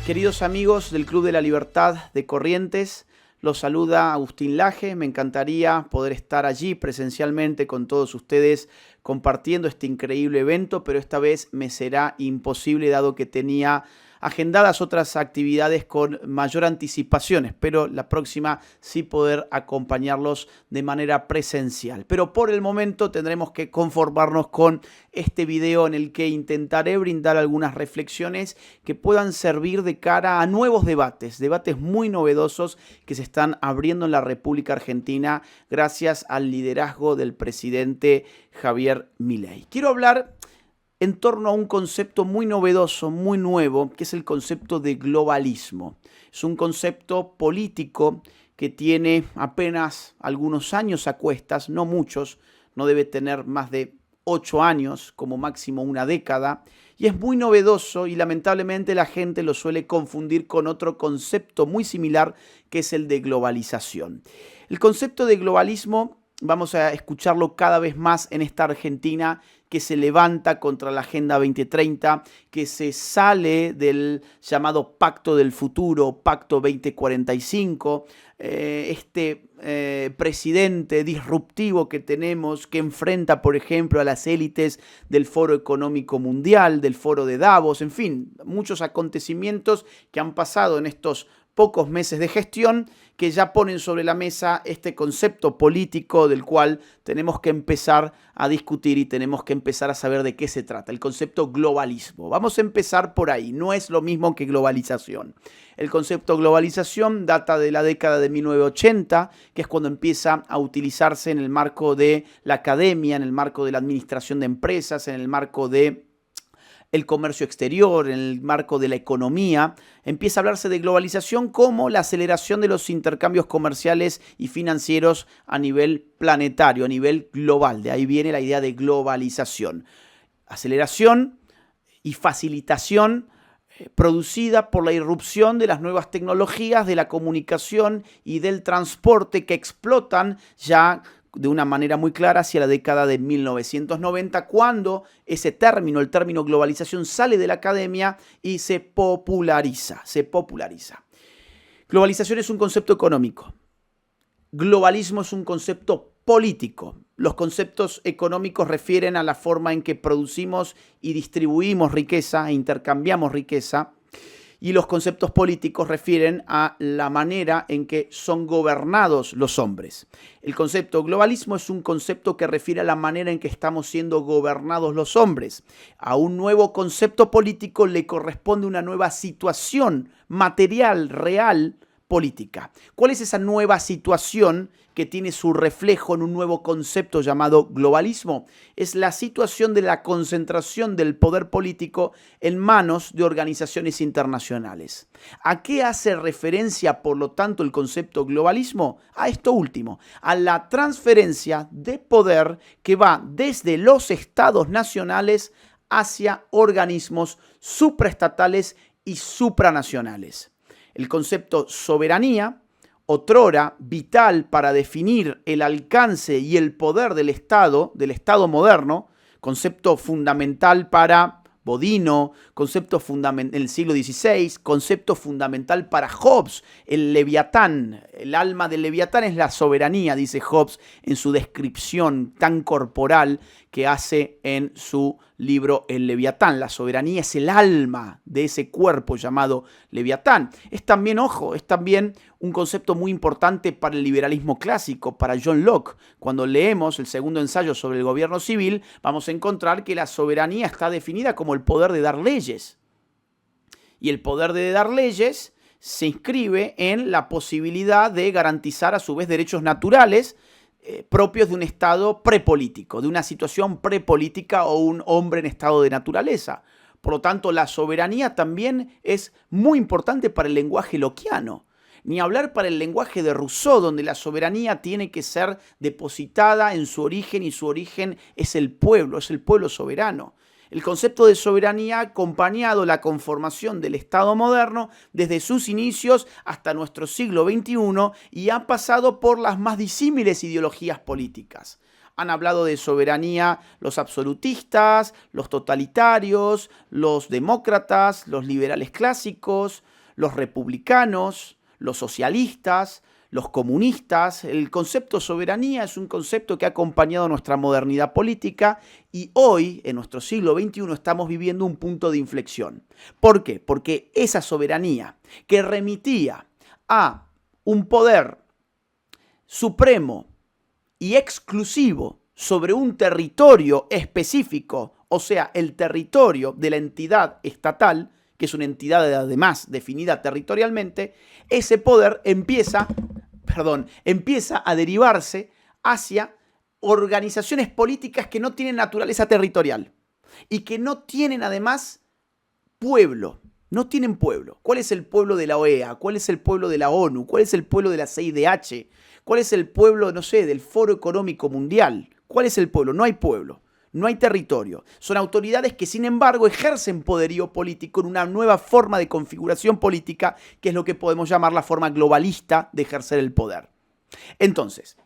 Queridos amigos del Club de la Libertad de Corrientes, los saluda Agustín Laje. Me encantaría poder estar allí presencialmente con todos ustedes compartiendo este increíble evento, pero esta vez me será imposible dado que tenía agendadas otras actividades con mayor anticipación. Espero la próxima sí poder acompañarlos de manera presencial. Pero por el momento tendremos que conformarnos con este video en el que intentaré brindar algunas reflexiones que puedan servir de cara a nuevos debates muy novedosos que se están abriendo en la República Argentina gracias al liderazgo del presidente Javier Milei. Quiero hablar en torno a un concepto muy novedoso, muy nuevo, que es el concepto de globalismo. Es un concepto político que tiene apenas algunos años a cuestas, no muchos, no debe tener más de 8 años, como máximo una década, y es muy novedoso y lamentablemente la gente lo suele confundir con otro concepto muy similar, que es el de globalización. El concepto de globalismo vamos a escucharlo cada vez más en esta Argentina que se levanta contra la Agenda 2030, que se sale del llamado Pacto del Futuro, Pacto 2045, presidente disruptivo que tenemos, que enfrenta, por ejemplo, a las élites del Foro Económico Mundial, del Foro de Davos, en fin, muchos acontecimientos que han pasado en estos pocos meses de gestión que ya ponen sobre la mesa este concepto político del cual tenemos que empezar a discutir y tenemos que empezar a saber de qué se trata, el concepto globalismo. Vamos a empezar por ahí, no es lo mismo que globalización. El concepto globalización data de la década de 1980, que es cuando empieza a utilizarse en el marco de la academia, en el marco de la administración de empresas, en el marco de el comercio exterior, en el marco de la economía, empieza a hablarse de globalización como la aceleración de los intercambios comerciales y financieros a nivel planetario, a nivel global. De ahí viene la idea de globalización. Aceleración y facilitación producida por la irrupción de las nuevas tecnologías, de la comunicación y del transporte que explotan ya de una manera muy clara hacia la década de 1990, cuando ese término, el término globalización, sale de la academia y se populariza. Globalización es un concepto económico. Globalismo es un concepto político. Los conceptos económicos refieren a la forma en que producimos y distribuimos riqueza e intercambiamos riqueza. Y los conceptos políticos refieren a la manera en que son gobernados los hombres. El concepto globalismo es un concepto que refiere a la manera en que estamos siendo gobernados los hombres. A un nuevo concepto político le corresponde una nueva situación material, real, política. ¿Cuál es esa nueva situación que tiene su reflejo en un nuevo concepto llamado globalismo? Es la situación de la concentración del poder político en manos de organizaciones internacionales. ¿A qué hace referencia, por lo tanto, el concepto globalismo? A esto último, a la transferencia de poder que va desde los estados nacionales hacia organismos supraestatales y supranacionales. El concepto soberanía, otrora vital para definir el alcance y el poder del Estado moderno, concepto fundamental para Bodino, concepto fundamental en el siglo XVI, concepto fundamental para Hobbes, el Leviatán. El alma del Leviatán es la soberanía, dice Hobbes en su descripción tan corporal que hace en su libro El Leviatán. La soberanía es el alma de ese cuerpo llamado Leviatán. Es también, ojo, es también un concepto muy importante para el liberalismo clásico, para John Locke. Cuando leemos el segundo ensayo sobre el gobierno civil, vamos a encontrar que la soberanía está definida como el poder de dar leyes. Y el poder de dar leyes se inscribe en la posibilidad de garantizar a su vez derechos naturales propios de un estado prepolítico, de una situación prepolítica o un hombre en estado de naturaleza. Por lo tanto, la soberanía también es muy importante para el lenguaje lockeano. Ni hablar para el lenguaje de Rousseau, donde la soberanía tiene que ser depositada en su origen y su origen es el pueblo soberano. El concepto de soberanía ha acompañado la conformación del Estado moderno desde sus inicios hasta nuestro siglo XXI y ha pasado por las más disímiles ideologías políticas. Han hablado de soberanía los absolutistas, los totalitarios, los demócratas, los liberales clásicos, los republicanos, los socialistas, los comunistas. El concepto soberanía es un concepto que ha acompañado nuestra modernidad política y hoy, en nuestro siglo XXI, estamos viviendo un punto de inflexión. ¿Por qué? Porque esa soberanía que remitía a un poder supremo y exclusivo sobre un territorio específico, o sea, el territorio de la entidad estatal, que es una entidad además definida territorialmente, ese poder empieza a derivarse hacia organizaciones políticas que no tienen naturaleza territorial y que no tienen además pueblo. No tienen pueblo. ¿Cuál es el pueblo de la OEA? ¿Cuál es el pueblo de la ONU? ¿Cuál es el pueblo de la CIDH? ¿Cuál es el pueblo, no sé, del Foro Económico Mundial? ¿Cuál es el pueblo? No hay pueblo. No hay territorio. Son autoridades que, sin embargo, ejercen poderío político en una nueva forma de configuración política, que es lo que podemos llamar la forma globalista de ejercer el poder. Entonces,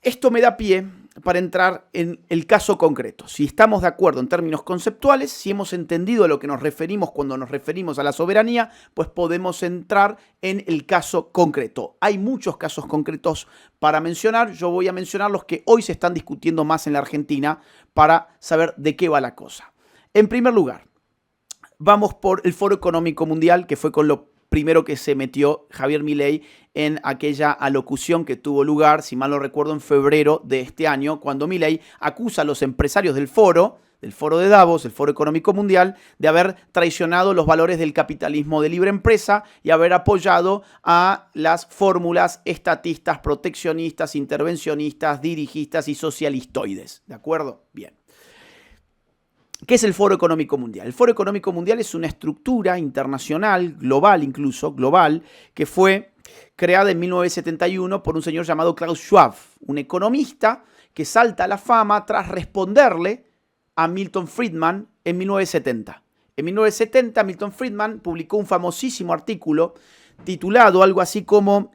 esto me da pie para entrar en el caso concreto. Si estamos de acuerdo en términos conceptuales, si hemos entendido a lo que nos referimos cuando nos referimos a la soberanía, pues podemos entrar en el caso concreto. Hay muchos casos concretos para mencionar. Yo voy a mencionar los que hoy se están discutiendo más en la Argentina para saber de qué va la cosa. En primer lugar, vamos por el Foro Económico Mundial, que fue con lo primero que se metió Javier Milei en aquella alocución que tuvo lugar, si mal no recuerdo, en febrero de este año, cuando Milei acusa a los empresarios del foro de Davos, el Foro Económico Mundial, de haber traicionado los valores del capitalismo de libre empresa y haber apoyado a las fórmulas estatistas, proteccionistas, intervencionistas, dirigistas y socialistoides. ¿De acuerdo? Bien. ¿Qué es el Foro Económico Mundial? El Foro Económico Mundial es una estructura internacional, global incluso, global, que fue creada en 1971 por un señor llamado Klaus Schwab, un economista que salta a la fama tras responderle a Milton Friedman en 1970. En 1970, Milton Friedman publicó un famosísimo artículo titulado algo así como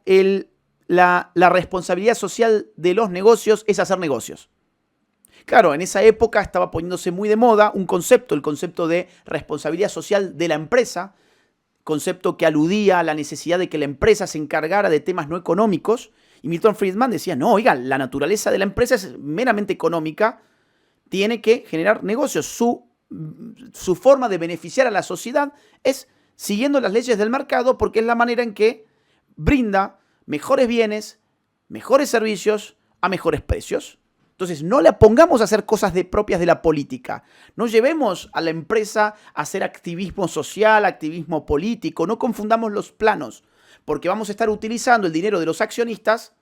la responsabilidad social de los negocios es hacer negocios. Claro, en esa época estaba poniéndose muy de moda un concepto, el concepto de responsabilidad social de la empresa, concepto que aludía a la necesidad de que la empresa se encargara de temas no económicos. Y Milton Friedman decía, no, oiga, la naturaleza de la empresa es meramente económica, tiene que generar negocios. Su forma de beneficiar a la sociedad es siguiendo las leyes del mercado porque es la manera en que brinda mejores bienes, mejores servicios a mejores precios. Entonces, no le pongamos a hacer cosas propias de la política. No llevemos a la empresa a hacer activismo social, activismo político. No confundamos los planos, porque vamos a estar utilizando el dinero de los accionistas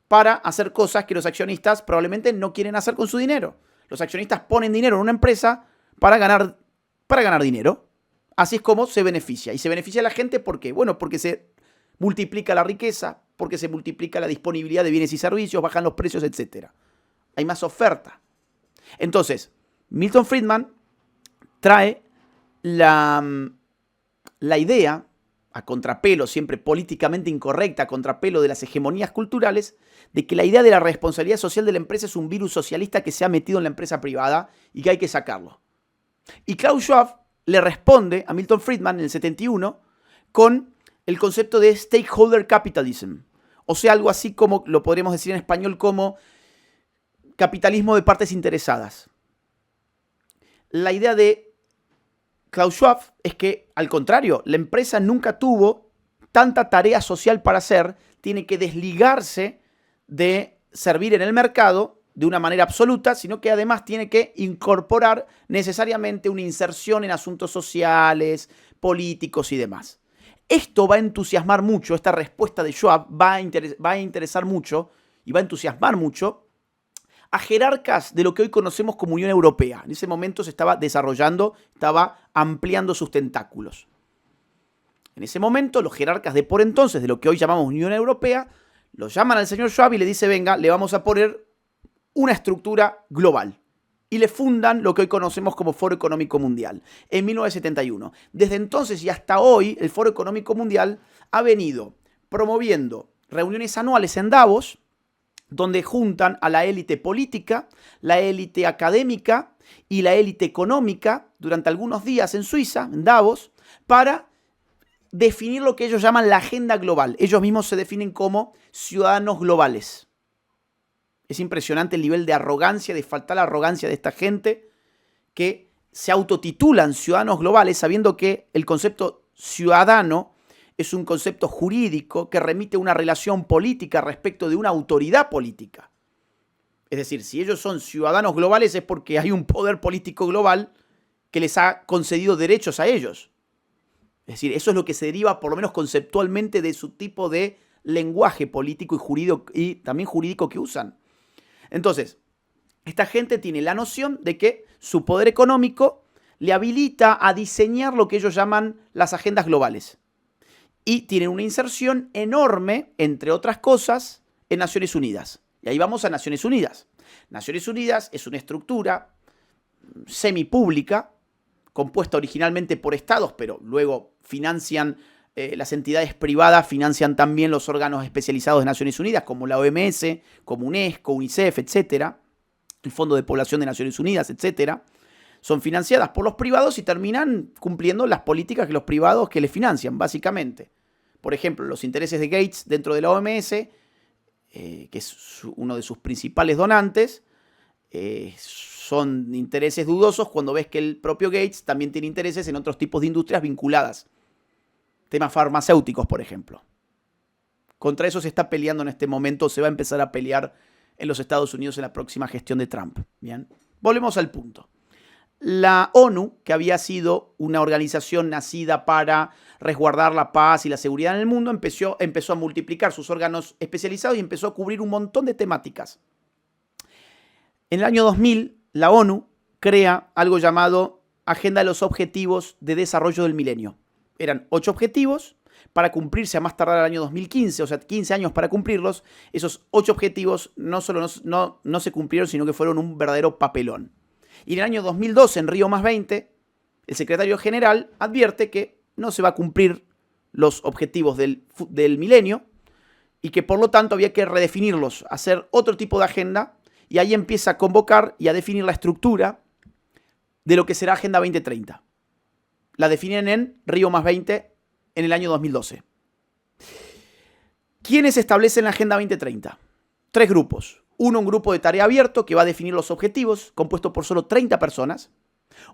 para hacer cosas que los accionistas probablemente no quieren hacer con su dinero. Los accionistas ponen dinero en una empresa para ganar dinero. Así es como se beneficia. Y se beneficia a la gente, ¿por qué? Bueno, porque se multiplica la riqueza, porque se multiplica la disponibilidad de bienes y servicios, bajan los precios, etcétera. Hay más oferta. Entonces, Milton Friedman trae la idea, a contrapelo, siempre políticamente incorrecta, a contrapelo de las hegemonías culturales, de que la idea de la responsabilidad social de la empresa es un virus socialista que se ha metido en la empresa privada y que hay que sacarlo. Y Klaus Schwab le responde a Milton Friedman en el 71 con el concepto de stakeholder capitalism. O sea, algo así como, lo podríamos decir en español como capitalismo de partes interesadas. La idea de Klaus Schwab es que, al contrario, la empresa nunca tuvo tanta tarea social para hacer, tiene que desligarse de servir en el mercado de una manera absoluta, sino que además tiene que incorporar necesariamente una inserción en asuntos sociales, políticos y demás. Esto va a entusiasmar mucho, esta respuesta de Schwab va a interesar mucho y va a entusiasmar mucho a jerarcas de lo que hoy conocemos como Unión Europea. En ese momento se estaba desarrollando, estaba ampliando sus tentáculos. En ese momento, los jerarcas de por entonces, de lo que hoy llamamos Unión Europea, lo llaman al señor Schwab y le dice, venga, le vamos a poner una estructura global. Y le fundan lo que hoy conocemos como Foro Económico Mundial, en 1971. Desde entonces y hasta hoy, el Foro Económico Mundial ha venido promoviendo reuniones anuales en Davos, donde juntan a la élite política, la élite académica y la élite económica durante algunos días en Suiza, en Davos, para definir lo que ellos llaman la agenda global. Ellos mismos se definen como ciudadanos globales. Es impresionante el nivel de arrogancia, de faltar la arrogancia de esta gente que se autotitulan ciudadanos globales sabiendo que el concepto ciudadano es un concepto jurídico que remite a una relación política respecto de una autoridad política. Es decir, si ellos son ciudadanos globales es porque hay un poder político global que les ha concedido derechos a ellos. Es decir, eso es lo que se deriva, por lo menos conceptualmente, de su tipo de lenguaje político y jurídico y también jurídico que usan. Entonces, esta gente tiene la noción de que su poder económico le habilita a diseñar lo que ellos llaman las agendas globales. Y tienen una inserción enorme, entre otras cosas, en Naciones Unidas. Y ahí vamos a Naciones Unidas. Naciones Unidas es una estructura semipública, compuesta originalmente por estados, pero luego financian las entidades privadas, financian también los órganos especializados de Naciones Unidas, como la OMS, como UNESCO, UNICEF, etcétera, el Fondo de Población de Naciones Unidas, etcétera. Son financiadas por los privados y terminan cumpliendo las políticas que los privados que les financian, básicamente. Por ejemplo, los intereses de Gates dentro de la OMS, que es uno de sus principales donantes, son intereses dudosos cuando ves que el propio Gates también tiene intereses en otros tipos de industrias vinculadas. Temas farmacéuticos, por ejemplo. Contra eso se está peleando en este momento, se va a empezar a pelear en los Estados Unidos en la próxima gestión de Trump. Bien, volvemos al punto. La ONU, que había sido una organización nacida para resguardar la paz y la seguridad en el mundo, empezó a multiplicar sus órganos especializados y empezó a cubrir un montón de temáticas. En el año 2000, la ONU crea algo llamado Agenda de los Objetivos de Desarrollo del Milenio. Eran 8 objetivos para cumplirse a más tardar el año 2015, o sea, 15 años para cumplirlos. Esos 8 objetivos no solo no se cumplieron, sino que fueron un verdadero papelón. Y en el año 2012, en Río +20, el secretario general advierte que no se va a cumplir los objetivos del milenio y que por lo tanto había que redefinirlos, hacer otro tipo de agenda, y ahí empieza a convocar y a definir la estructura de lo que será Agenda 2030. La definen en Río +20 en el año 2012. ¿Quiénes establecen la Agenda 2030? 3 grupos. Uno, un grupo de tarea abierto que va a definir los objetivos, compuesto por solo 30 personas.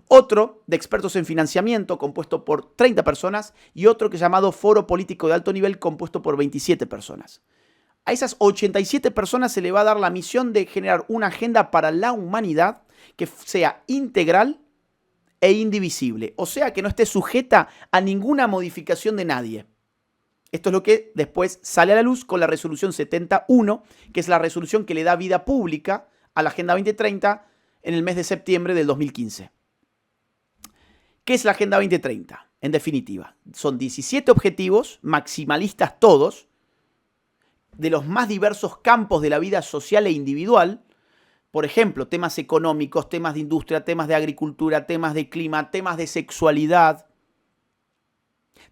Otro, de expertos en financiamiento, compuesto por 30 personas. Y otro que es llamado Foro Político de Alto Nivel, compuesto por 27 personas. A esas 87 personas se le va a dar la misión de generar una agenda para la humanidad que sea integral e indivisible. O sea, que no esté sujeta a ninguna modificación de nadie. Esto es lo que después sale a la luz con la resolución 71, que es la resolución que le da vida pública a la Agenda 2030 en el mes de septiembre del 2015. ¿Qué es la Agenda 2030? En definitiva, son 17 objetivos, maximalistas todos, de los más diversos campos de la vida social e individual. Por ejemplo, temas económicos, temas de industria, temas de agricultura, temas de clima, temas de sexualidad,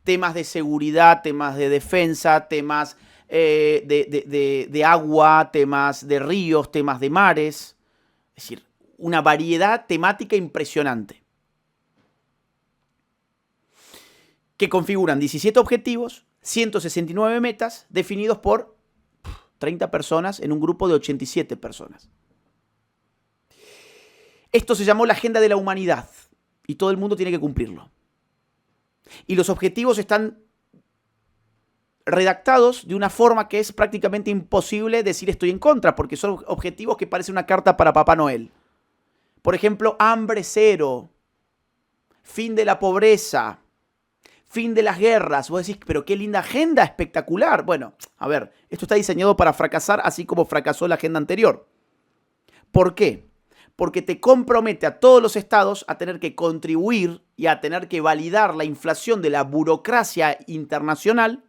temas de seguridad, temas de defensa, temas de agua, temas de ríos, temas de mares. Es decir, una variedad temática impresionante. Que configuran 17 objetivos, 169 metas, definidos por 30 personas en un grupo de 87 personas. Esto se llamó la Agenda de la Humanidad y todo el mundo tiene que cumplirlo. Y los objetivos están redactados de una forma que es prácticamente imposible decir estoy en contra, porque son objetivos que parecen una carta para Papá Noel. Por ejemplo, hambre cero, fin de la pobreza, fin de las guerras. Vos decís, pero qué linda agenda, espectacular. Bueno, a ver, esto está diseñado para fracasar así como fracasó la agenda anterior. ¿Por qué? Porque te compromete a todos los estados a tener que contribuir y a tener que validar la inflación de la burocracia internacional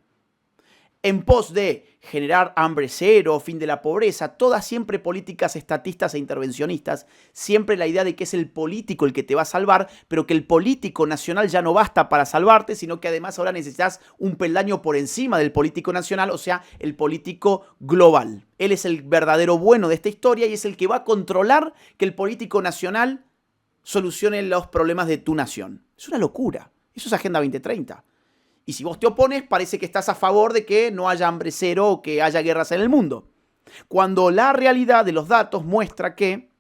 en pos de generar hambre cero, fin de la pobreza, todas siempre políticas estatistas e intervencionistas, siempre la idea de que es el político el que te va a salvar, pero que el político nacional ya no basta para salvarte, sino que además ahora necesitas un peldaño por encima del político nacional, o sea, el político global. Él es el verdadero bueno de esta historia y es el que va a controlar que el político nacional solucione los problemas de tu nación. Es una locura. Eso es Agenda 2030. Y si vos te opones, parece que estás a favor de que no haya hambre cero o que haya guerras en el mundo. Cuando la realidad de los datos muestra que,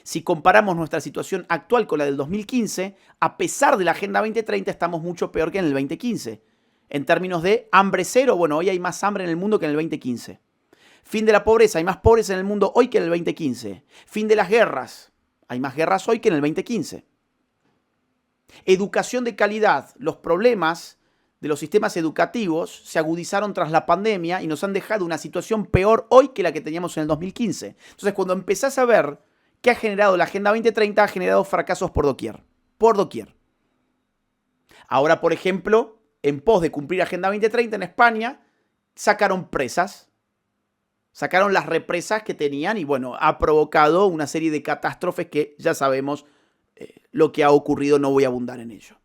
si comparamos nuestra situación actual con la del 2015, a pesar de la Agenda 2030, estamos mucho peor que en el 2015. En términos de hambre cero, bueno, hoy hay más hambre en el mundo que en el 2015. Fin de la pobreza, hay más pobres en el mundo hoy que en el 2015. Fin de las guerras, hay más guerras hoy que en el 2015. Educación de calidad, los problemas de los sistemas educativos se agudizaron tras la pandemia y nos han dejado una situación peor hoy que la que teníamos en el 2015. Entonces, cuando empezás a ver qué ha generado la Agenda 2030, ha generado fracasos por doquier. Por doquier. Ahora, por ejemplo, en pos de cumplir Agenda 2030 en España, sacaron presas. Sacaron las represas que tenían y, bueno, ha provocado una serie de catástrofes que ya sabemos lo que ha ocurrido, no voy a abundar en ello.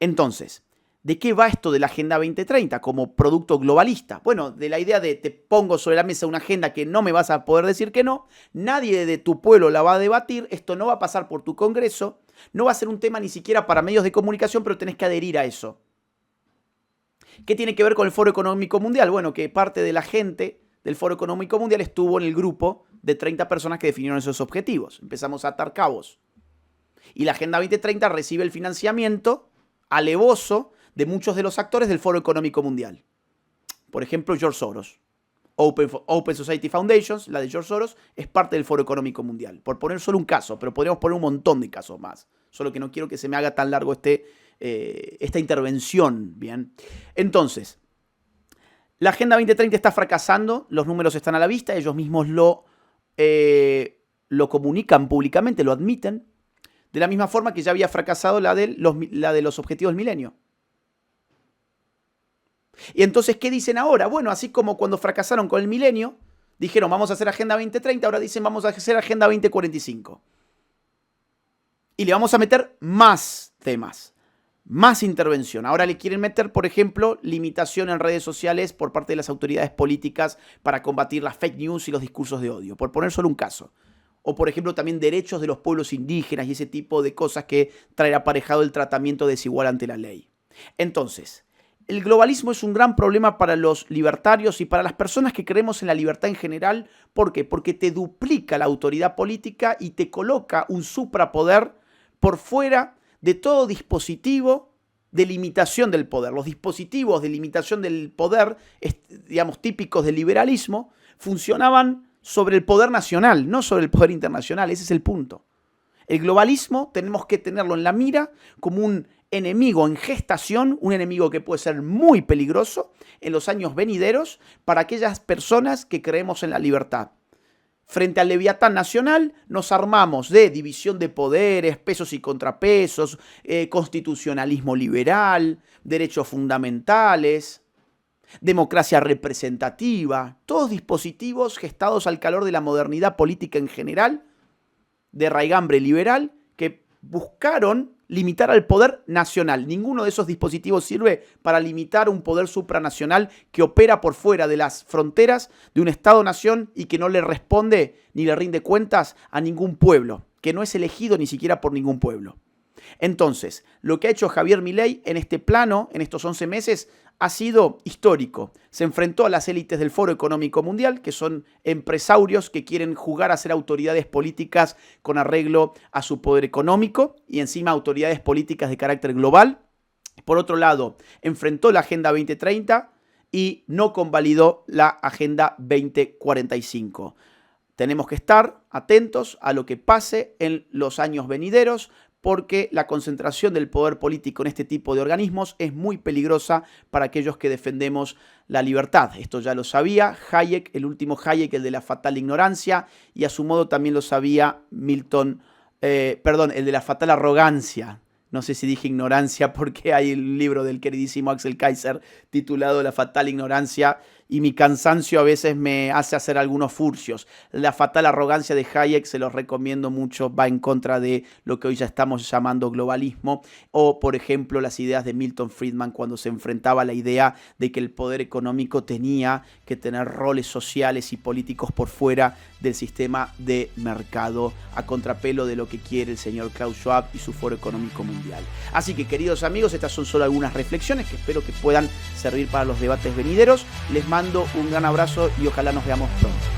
Entonces, ¿de qué va esto de la Agenda 2030 como producto globalista? Bueno, de la idea de te pongo sobre la mesa una agenda que no me vas a poder decir que no, nadie de tu pueblo la va a debatir, esto no va a pasar por tu congreso, no va a ser un tema ni siquiera para medios de comunicación, pero tenés que adherir a eso. ¿Qué tiene que ver con el Foro Económico Mundial? Bueno, que parte de la gente del Foro Económico Mundial estuvo en el grupo de 30 personas que definieron esos objetivos. Empezamos a atar cabos. Y la Agenda 2030 recibe el financiamiento alevoso de muchos de los actores del Foro Económico Mundial. Por ejemplo, George Soros. Open Society Foundations, la de George Soros, es parte del Foro Económico Mundial. Por poner solo un caso, pero podríamos poner un montón de casos más. Solo que no quiero que se me haga tan largo esta intervención. Bien. Entonces, la Agenda 2030 está fracasando, los números están a la vista, ellos mismos lo comunican públicamente, lo admiten, de la misma forma que ya había fracasado la de los objetivos del milenio. Y entonces, ¿qué dicen ahora? Bueno, así como cuando fracasaron con el milenio, dijeron vamos a hacer Agenda 2030, ahora dicen vamos a hacer Agenda 2045. Y le vamos a meter más temas, más intervención. Ahora le quieren meter, por ejemplo, limitación en redes sociales por parte de las autoridades políticas para combatir las fake news y los discursos de odio, por poner solo un caso. O, por ejemplo, también derechos de los pueblos indígenas y ese tipo de cosas que traerá aparejado el tratamiento desigual ante la ley. Entonces, el globalismo es un gran problema para los libertarios y para las personas que creemos en la libertad en general. ¿Por qué? Porque te duplica la autoridad política y te coloca un suprapoder por fuera de todo dispositivo de limitación del poder. Los dispositivos de limitación del poder, digamos, típicos del liberalismo, funcionaban sobre el poder nacional, no sobre el poder internacional. Ese es el punto. El globalismo tenemos que tenerlo en la mira como un enemigo en gestación, un enemigo que puede ser muy peligroso en los años venideros para aquellas personas que creemos en la libertad. Frente al Leviatán nacional nos armamos de división de poderes, pesos y contrapesos, constitucionalismo liberal, derechos fundamentales, democracia representativa, todos dispositivos gestados al calor de la modernidad política en general, de raigambre liberal, que buscaron limitar al poder nacional. Ninguno de esos dispositivos sirve para limitar un poder supranacional que opera por fuera de las fronteras de un Estado-nación y que no le responde ni le rinde cuentas a ningún pueblo, que no es elegido ni siquiera por ningún pueblo. Entonces, lo que ha hecho Javier Milei en este plano, en estos 11 meses, ha sido histórico. Se enfrentó a las élites del Foro Económico Mundial, que son empresarios que quieren jugar a ser autoridades políticas con arreglo a su poder económico y encima autoridades políticas de carácter global. Por otro lado, enfrentó la Agenda 2030 y no convalidó la Agenda 2045. Tenemos que estar atentos a lo que pase en los años venideros, porque la concentración del poder político en este tipo de organismos es muy peligrosa para aquellos que defendemos la libertad. Esto ya lo sabía Hayek, el último Hayek, el de la fatal ignorancia, y a su modo también lo sabía el de la fatal arrogancia. No sé si dije ignorancia porque hay el libro del queridísimo Axel Kaiser titulado La fatal ignorancia y mi cansancio a veces me hace hacer algunos furcios. La fatal arrogancia de Hayek se los recomiendo mucho, va en contra de lo que hoy ya estamos llamando globalismo, o por ejemplo las ideas de Milton Friedman cuando se enfrentaba a la idea de que el poder económico tenía que tener roles sociales y políticos por fuera del sistema de mercado, a contrapelo de lo que quiere el señor Klaus Schwab y su Foro Económico Mundial. Así que, queridos amigos, estas son solo algunas reflexiones que espero que puedan servir para los debates venideros. Les mando un gran abrazo y ojalá nos veamos pronto.